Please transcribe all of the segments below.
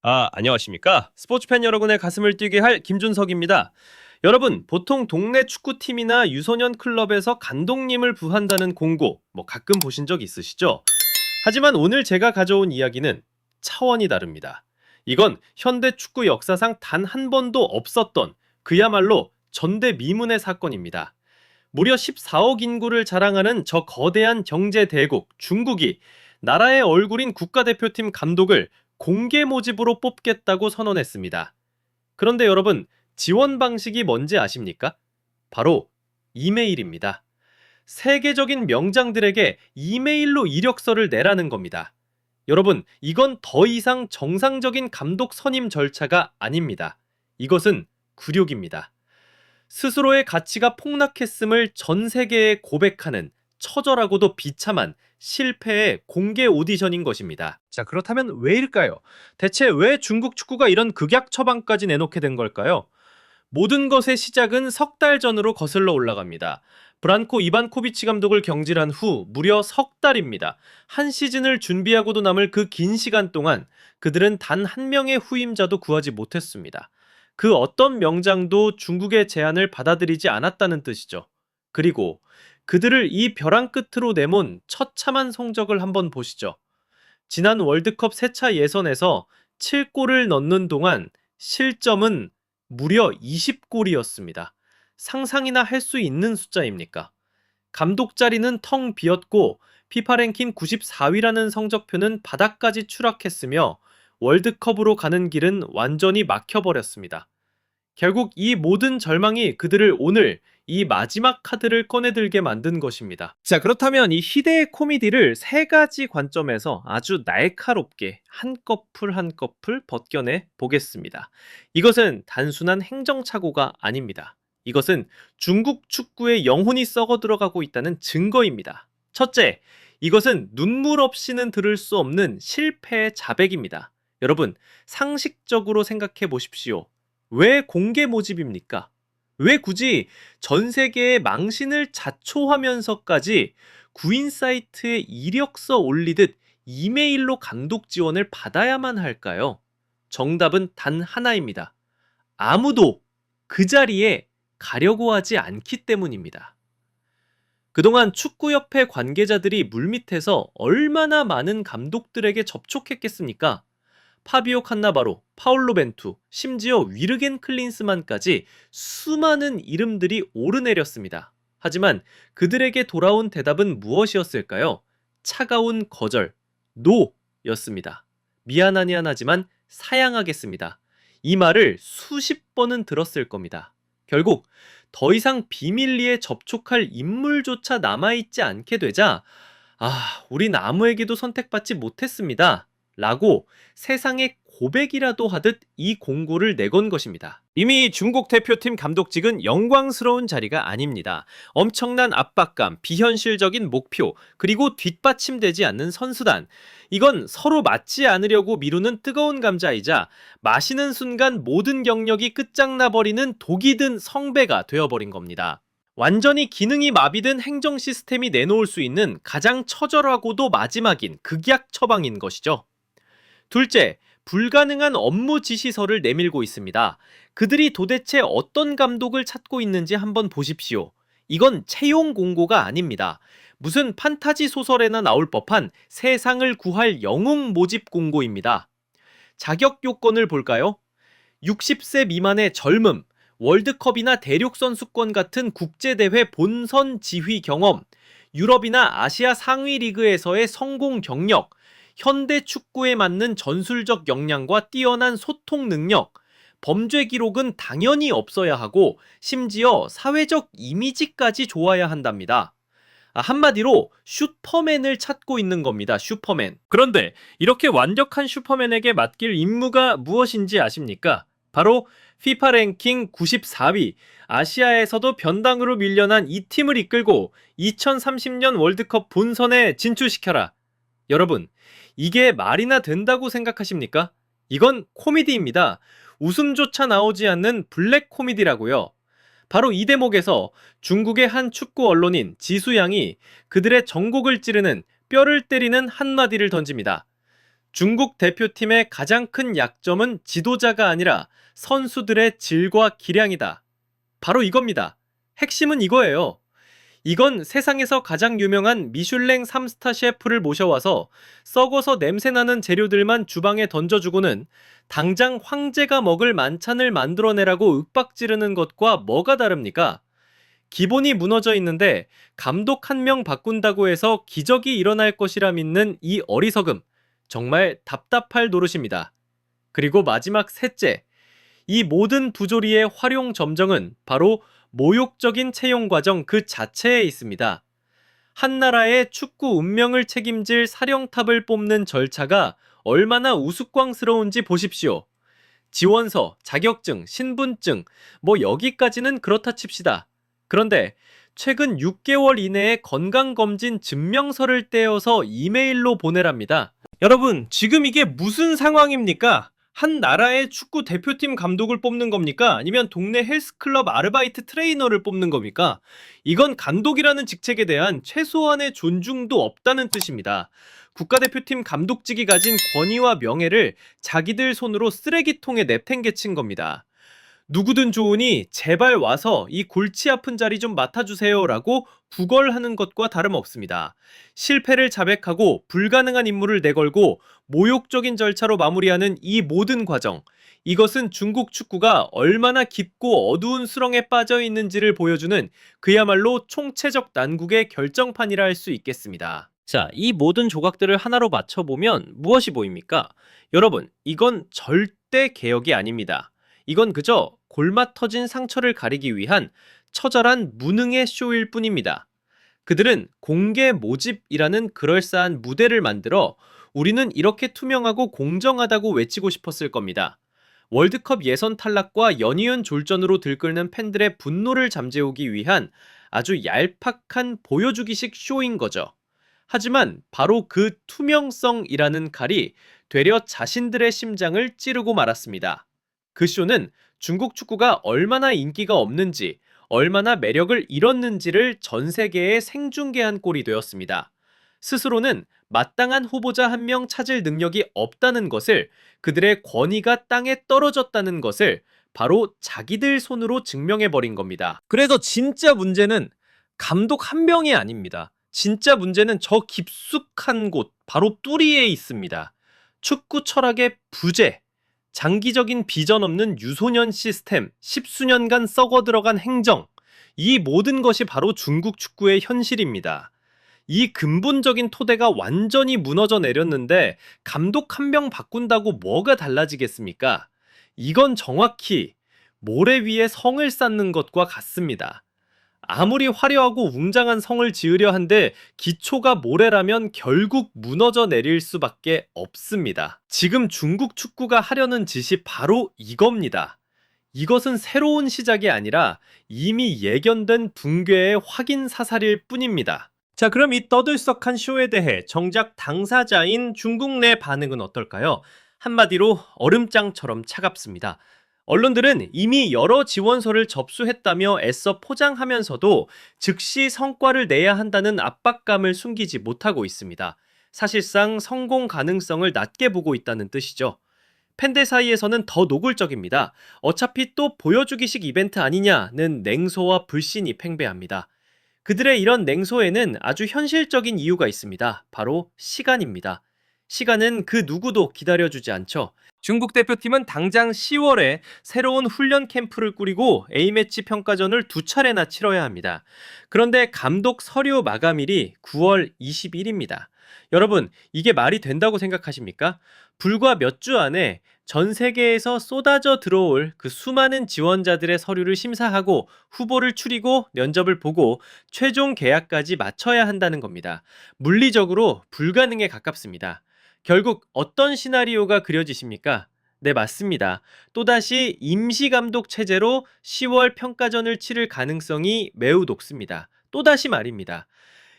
안녕하십니까? 스포츠팬 여러분의 가슴을 뛰게 할 김준석입니다. 여러분, 보통 동네 축구팀이나 유소년 클럽에서 감독님을 부한다는 공고, 가끔 보신 적 있으시죠? 하지만 오늘 제가 가져온 이야기는 차원이 다릅니다. 이건 현대 축구 역사상 단 한 번도 없었던 그야말로 전대미문의 사건입니다. 무려 14억 인구를 자랑하는 저 거대한 경제 대국 중국이 나라의 얼굴인 국가대표팀 감독을 공개 모집으로 뽑겠다고 선언했습니다. 그런데 여러분, 지원 방식이 뭔지 아십니까? 바로 이메일입니다. 세계적인 명장들에게 이메일로 이력서를 내라는 겁니다. 여러분, 이건 더 이상 정상적인 감독 선임 절차가 아닙니다. 이것은 굴욕입니다. 스스로의 가치가 폭락했음을 전 세계에 고백하는 처절하고도 비참한 실패의 공개 오디션인 것입니다. 자, 그렇다면 왜일까요? 대체 왜 중국 축구가 이런 극약 처방까지 내놓게 된 걸까요? 모든 것의 시작은 석 달 전으로 거슬러 올라갑니다. 브란코 이반코비치 감독을 경질한 후 무려 석 달입니다. 한 시즌을 준비하고도 남을 그 긴 시간 동안 그들은 단 한 명의 후임자도 구하지 못했습니다. 그 어떤 명장도 중국의 제안을 받아들이지 않았다는 뜻이죠. 그리고 그들을 이 벼랑 끝으로 내몬 처참한 성적을 한번 보시죠. 지난 월드컵 세차 예선에서 7골을 넣는 동안 실점은 무려 20골이었습니다. 상상이나 할 수 있는 숫자입니까? 감독 자리는 텅 비었고 피파 랭킹 94위라는 성적표는 바닥까지 추락했으며 월드컵으로 가는 길은 완전히 막혀버렸습니다. 결국 이 모든 절망이 그들을 오늘 이 마지막 카드를 꺼내들게 만든 것입니다. 자, 그렇다면 이 희대의 코미디를 세 가지 관점에서 아주 날카롭게 한꺼풀 한꺼풀 벗겨내 보겠습니다. 이것은 단순한 행정착오가 아닙니다. 이것은 중국 축구의 영혼이 썩어 들어가고 있다는 증거입니다. 첫째, 이것은 눈물 없이는 들을 수 없는 실패의 자백입니다. 여러분, 상식적으로 생각해 보십시오. 왜 공개 모집입니까? 왜 굳이 전 세계의 망신을 자초하면서까지 구인 사이트에 이력서 올리듯 이메일로 감독 지원을 받아야만 할까요? 정답은 단 하나입니다. 아무도 그 자리에 가려고 하지 않기 때문입니다. 그동안 축구협회 관계자들이 물밑에서 얼마나 많은 감독들에게 접촉했겠습니까? 파비오 칸나바로, 파올로 벤투, 심지어 위르겐 클린스만까지 수많은 이름들이 오르내렸습니다. 하지만 그들에게 돌아온 대답은 무엇이었을까요? 차가운 거절, 노였습니다. 미안하니 하지만 사양하겠습니다. 이 말을 수십 번은 들었을 겁니다. 결국 더 이상 비밀리에 접촉할 인물조차 남아있지 않게 되자 우린 아무에게도 선택받지 못했습니다. 라고 세상에 고백이라도 하듯 이 공고를 내건 것입니다. 이미 중국 대표팀 감독직은 영광스러운 자리가 아닙니다. 엄청난 압박감, 비현실적인 목표, 그리고 뒷받침되지 않는 선수단. 이건 서로 맞지 않으려고 미루는 뜨거운 감자이자 마시는 순간 모든 경력이 끝장나버리는 독이 든 성배가 되어버린 겁니다. 완전히 기능이 마비된 행정 시스템이 내놓을 수 있는 가장 처절하고도 마지막인 극약 처방인 것이죠. 둘째, 불가능한 업무 지시서를 내밀고 있습니다. 그들이 도대체 어떤 감독을 찾고 있는지 한번 보십시오. 이건 채용 공고가 아닙니다. 무슨 판타지 소설에나 나올 법한 세상을 구할 영웅 모집 공고입니다. 자격 요건을 볼까요? 60세 미만의 젊음, 월드컵이나 대륙 선수권 같은 국제대회 본선 지휘 경험, 유럽이나 아시아 상위 리그에서의 성공 경력, 현대 축구에 맞는 전술적 역량과 뛰어난 소통 능력, 범죄 기록은 당연히 없어야 하고 심지어 사회적 이미지까지 좋아야 한답니다. 한마디로 슈퍼맨을 찾고 있는 겁니다. 슈퍼맨. 그런데 이렇게 완벽한 슈퍼맨에게 맡길 임무가 무엇인지 아십니까? 바로 피파 랭킹 94위, 아시아에서도 변당으로 밀려난 이 팀을 이끌고 2030년 월드컵 본선에 진출시켜라. 여러분, 이게 말이나 된다고 생각하십니까? 이건 코미디입니다. 웃음조차 나오지 않는 블랙 코미디라고요. 바로 이 대목에서 중국의 한 축구 언론인 지수양이 그들의 정곡을 찌르는 뼈를 때리는 한마디를 던집니다. 중국 대표팀의 가장 큰 약점은 지도자가 아니라 선수들의 질과 기량이다. 바로 이겁니다. 핵심은 이거예요. 이건 세상에서 가장 유명한 미슐랭 3스타 셰프를 모셔와서 썩어서 냄새나는 재료들만 주방에 던져주고는 당장 황제가 먹을 만찬을 만들어내라고 윽박지르는 것과 뭐가 다릅니까? 기본이 무너져 있는데 감독 한 명 바꾼다고 해서 기적이 일어날 것이라 믿는 이 어리석음. 정말 답답할 노릇입니다. 그리고 마지막 셋째. 이 모든 부조리의 활용 점정은 바로 모욕적인 채용 과정 그 자체에 있습니다. 한 나라의 축구 운명을 책임질 사령탑을 뽑는 절차가 얼마나 우스꽝스러운지 보십시오. 지원서, 자격증, 신분증, 뭐 여기까지는 그렇다 칩시다. 그런데 최근 6개월 이내에 건강검진 증명서를 떼어서 이메일로 보내랍니다. 여러분, 지금 이게 무슨 상황입니까? 한 나라의 축구 대표팀 감독을 뽑는 겁니까? 아니면 동네 헬스클럽 아르바이트 트레이너를 뽑는 겁니까? 이건 감독이라는 직책에 대한 최소한의 존중도 없다는 뜻입니다. 국가대표팀 감독직이 가진 권위와 명예를 자기들 손으로 쓰레기통에 내팽개친 겁니다. 누구든 좋으니 제발 와서 이 골치 아픈 자리 좀 맡아주세요 라고 구걸하는 것과 다름없습니다. 실패를 자백하고 불가능한 임무를 내걸고 모욕적인 절차로 마무리하는 이 모든 과정, 이것은 중국 축구가 얼마나 깊고 어두운 수렁에 빠져 있는지를 보여주는 그야말로 총체적 난국의 결정판이라 할 수 있겠습니다. 자, 이 모든 조각들을 하나로 맞춰보면 무엇이 보입니까? 여러분, 이건 절대 개혁이 아닙니다. 이건 그저 골마 터진 상처를 가리기 위한 처절한 무능의 쇼일 뿐입니다. 그들은 공개 모집이라는 그럴싸한 무대를 만들어 우리는 이렇게 투명하고 공정하다고 외치고 싶었을 겁니다. 월드컵 예선 탈락과 연이은 졸전으로 들끓는 팬들의 분노를 잠재우기 위한 아주 얄팍한 보여주기식 쇼인 거죠. 하지만 바로 그 투명성이라는 칼이 되려 자신들의 심장을 찌르고 말았습니다. 그 쇼는 중국 축구가 얼마나 인기가 없는지, 얼마나 매력을 잃었는지를 전 세계에 생중계한 꼴이 되었습니다. 스스로는 마땅한 후보자 한 명 찾을 능력이 없다는 것을, 그들의 권위가 땅에 떨어졌다는 것을 바로 자기들 손으로 증명해버린 겁니다. 그래서 진짜 문제는 감독 한 명이 아닙니다. 진짜 문제는 저 깊숙한 곳, 바로 뚜리에 있습니다. 축구 철학의 부재, 장기적인 비전 없는 유소년 시스템, 십수년간 썩어 들어간 행정, 이 모든 것이 바로 중국 축구의 현실입니다. 이 근본적인 토대가 완전히 무너져 내렸는데 감독 한 명 바꾼다고 뭐가 달라지겠습니까? 이건 정확히 모래 위에 성을 쌓는 것과 같습니다. 아무리 화려하고 웅장한 성을 지으려 한데 기초가 모래라면 결국 무너져 내릴 수밖에 없습니다. 지금 중국 축구가 하려는 짓이 바로 이겁니다. 이것은 새로운 시작이 아니라 이미 예견된 붕괴의 확인 사살일 뿐입니다. 자, 그럼 이 떠들썩한 쇼에 대해 정작 당사자인 중국 내 반응은 어떨까요? 한마디로 얼음장처럼 차갑습니다. 언론들은 이미 여러 지원서를 접수했다며 애써 포장하면서도 즉시 성과를 내야 한다는 압박감을 숨기지 못하고 있습니다. 사실상 성공 가능성을 낮게 보고 있다는 뜻이죠. 팬들 사이에서는 더 노골적입니다. 어차피 또 보여주기식 이벤트 아니냐는 냉소와 불신이 팽배합니다. 그들의 이런 냉소에는 아주 현실적인 이유가 있습니다. 바로 시간입니다. 시간은 그 누구도 기다려주지 않죠. 중국 대표팀은 당장 10월에 새로운 훈련 캠프를 꾸리고 A매치 평가전을 2차례나 치러야 합니다. 그런데 감독 서류 마감일이 9월 20일입니다. 여러분, 이게 말이 된다고 생각하십니까? 불과 몇 주 안에 전 세계에서 쏟아져 들어올 그 수많은 지원자들의 서류를 심사하고 후보를 추리고 면접을 보고 최종 계약까지 마쳐야 한다는 겁니다. 물리적으로 불가능에 가깝습니다. 결국 어떤 시나리오가 그려지십니까? 네, 맞습니다. 또다시 임시감독 체제로 10월 평가전을 치를 가능성이 매우 높습니다. 또다시 말입니다.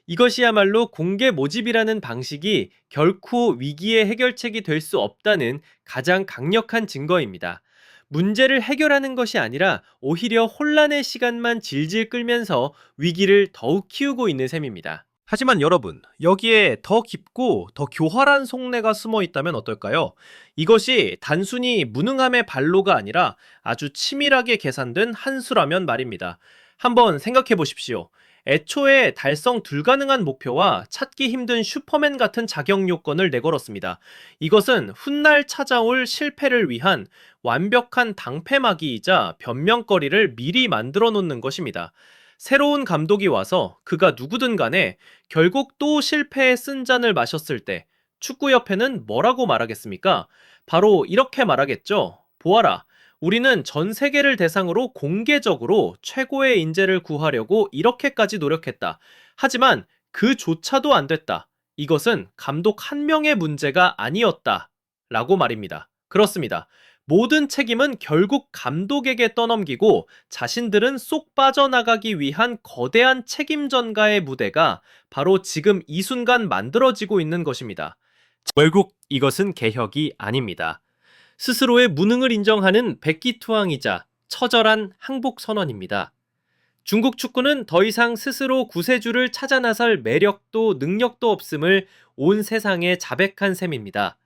이것이야말로 공개 모집이라는 방식이 결코 위기의 해결책이 될 수 없다는 가장 강력한 증거입니다. 문제를 해결하는 것이 아니라 오히려 혼란의 시간만 질질 끌면서 위기를 더욱 키우고 있는 셈입니다. 하지만 여러분, 여기에 더 깊고 더 교활한 속내가 숨어 있다면 어떨까요? 이것이 단순히 무능함의 발로가 아니라 아주 치밀하게 계산된 한 수라면 말입니다. 한번 생각해 보십시오. 애초에 달성 불가능한 목표와 찾기 힘든 슈퍼맨 같은 자격 요건을 내걸었습니다. 이것은 훗날 찾아올 실패를 위한 완벽한 방패막이이자 변명거리를 미리 만들어 놓는 것입니다. 새로운 감독이 와서 그가 누구든 간에 결국 또 실패의 쓴 잔을 마셨을 때 축구협회는 뭐라고 말하겠습니까? 바로 이렇게 말하겠죠. 보아라. 우리는 전 세계를 대상으로 공개적으로 최고의 인재를 구하려고 이렇게까지 노력했다. 하지만 그조차도 안 됐다. 이것은 감독 한 명의 문제가 아니었다. 라고 말입니다. 그렇습니다. 모든 책임은 결국 감독에게 떠넘기고 자신들은 쏙 빠져나가기 위한 거대한 책임 전가의 무대가 바로 지금 이 순간 만들어지고 있는 것입니다. 결국 이것은 개혁이 아닙니다. 스스로의 무능을 인정하는 백기투항이자 처절한 항복 선언입니다. 중국 축구는 더 이상 스스로 구세주를 찾아 나설 매력도 능력도 없음을 온 세상에 자백한 셈입니다.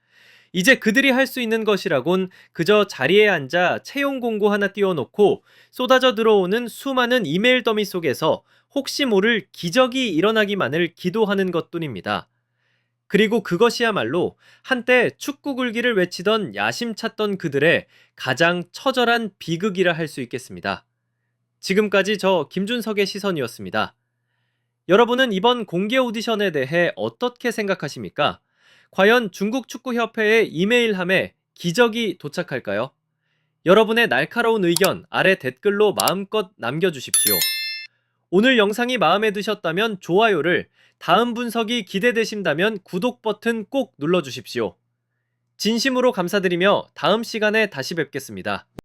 이제 그들이 할 수 있는 것이라곤 그저 자리에 앉아 채용 공고 하나 띄워놓고 쏟아져 들어오는 수많은 이메일 더미 속에서 혹시 모를 기적이 일어나기만을 기도하는 것뿐입니다. 그리고 그것이야말로 한때 축구 굴기를 외치던 야심찼던 그들의 가장 처절한 비극이라 할 수 있겠습니다. 지금까지 저 김준석의 시선이었습니다. 여러분은 이번 공개 오디션에 대해 어떻게 생각하십니까? 과연 중국 축구협회의 이메일함에 기적이 도착할까요? 여러분의 날카로운 의견 아래 댓글로 마음껏 남겨주십시오. 오늘 영상이 마음에 드셨다면 좋아요를, 다음 분석이 기대되신다면 구독 버튼 꼭 눌러주십시오. 진심으로 감사드리며 다음 시간에 다시 뵙겠습니다.